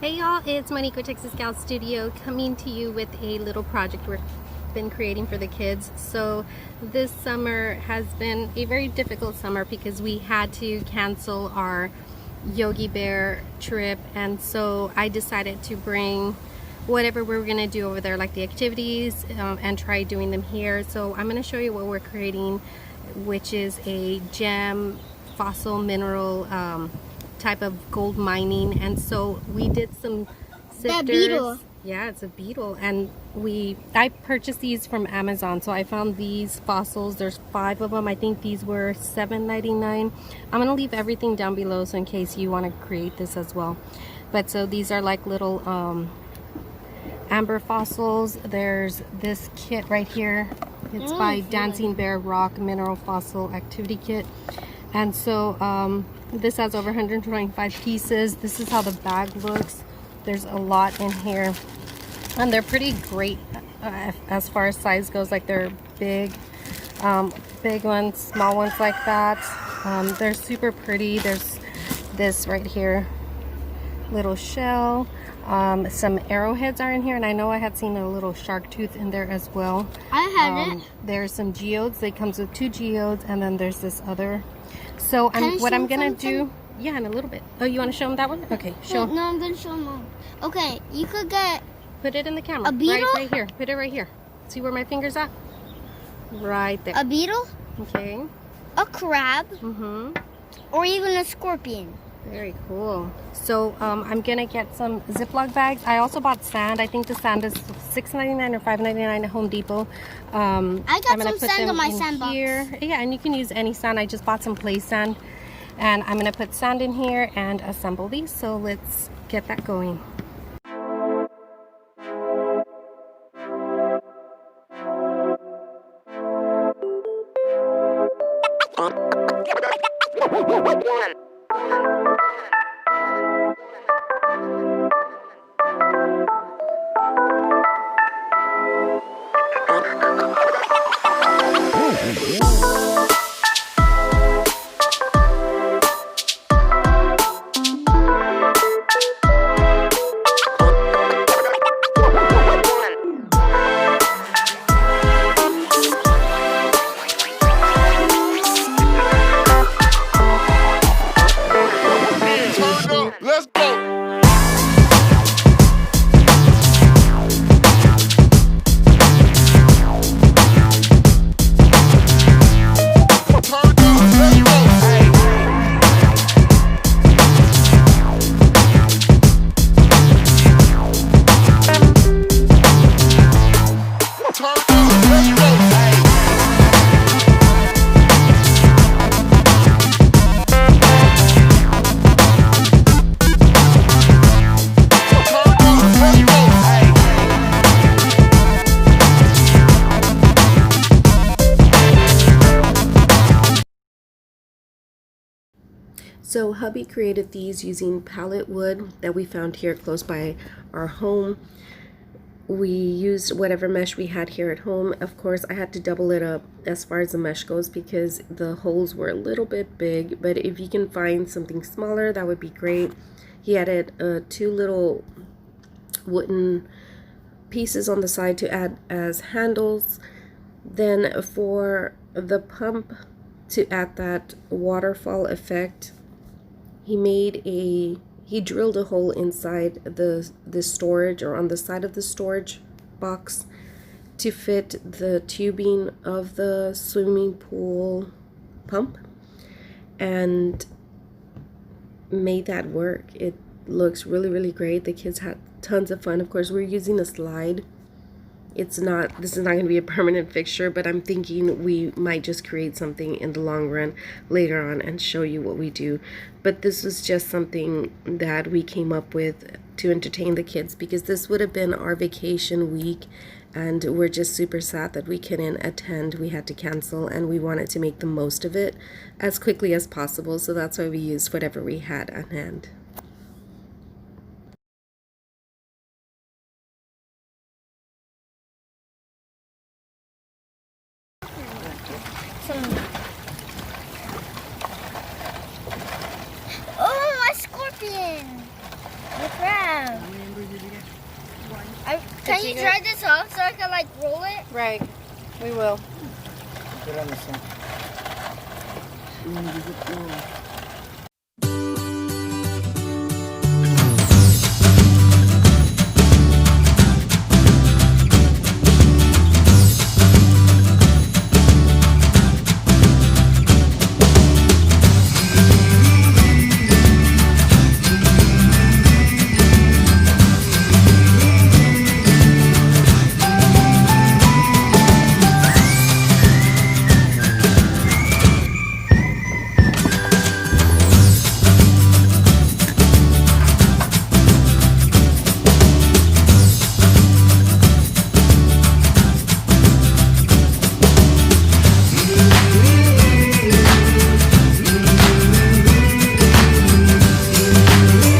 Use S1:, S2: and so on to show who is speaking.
S1: Hey y'all, it's Monique with TexasGalStudio coming to you with a little project we've been creating for the kids. So this summer has been a very difficult summer because we had to cancel our Yogi Bear trip, and so I decided to bring whatever we were going to do over there, like the activities, and try doing them here. So I'm going to show you what we're creating, which is a gem fossil mineral type of gold mining. And so we did some sifters.
S2: That beetle.
S1: Yeah, it's a beetle. And I purchased these from Amazon. So I found these fossils. There's 5 of them. I think these were $7.99. I'm gonna leave everything down below so in case you want to create this as well. But so these are like little amber fossils. There's this kit right here. It's by Dancing Bear Rock Mineral Fossil Activity Kit. And so this has over 125 pieces. This is how the bag looks. There's a lot in here, and they're pretty great as far as size goes. Like they're big, big ones, small ones like that. They're super pretty. There's this right here, little shell. Some arrowheads are in here, and I know I had seen a little shark tooth in there as well.
S2: I had it.
S1: There's some geodes. It comes with 2 geodes, and then there's this other. So what I'm gonna do, yeah, in a little bit. Oh, you want to show them that one? Okay, show.
S2: No, I'm gonna show them all. Okay, you could get.
S1: Put it in the camera.
S2: A beetle?
S1: Right here. Put it right here. See where my finger's at? Right there.
S2: A beetle,
S1: Okay.
S2: a crab, or even a scorpion.
S1: Very cool. So I'm gonna get some Ziploc bags. I also bought sand. I think the sand is $6.99 or $5.99 at Home Depot.
S2: I got some sand in my sandbox.
S1: Yeah, and you can use any sand. I just bought some play sand, and I'm gonna put sand in here and assemble these. So let's get that going.
S3: Let's go.
S1: So hubby created these using pallet wood that we found here close by our home. We used whatever mesh we had here at home. Of course, I had to double it up as far as the mesh goes because the holes were a little bit big, but if you can find something smaller, that would be great. He added 2 little wooden pieces on the side to add as handles. Then for the pump to add that waterfall effect, he drilled a hole inside the storage, or on the side of the storage box, to fit the tubing of the swimming pool pump, and made that work. It looks really, really great. The kids had tons of fun. Of course, we're using a slide. This is not going to be a permanent fixture, but I'm thinking we might just create something in the long run later on and show you what we do. But this was just something that we came up with to entertain the kids, because this would have been our vacation week, and we're just super sad that we couldn't attend. We had to cancel, and we wanted to make the most of it as quickly as possible, so that's why we used whatever we had at hand.
S2: Oh, my scorpion! The crab! you try this off so I can like roll it?
S1: Right. We will.
S4: Put it on the sink.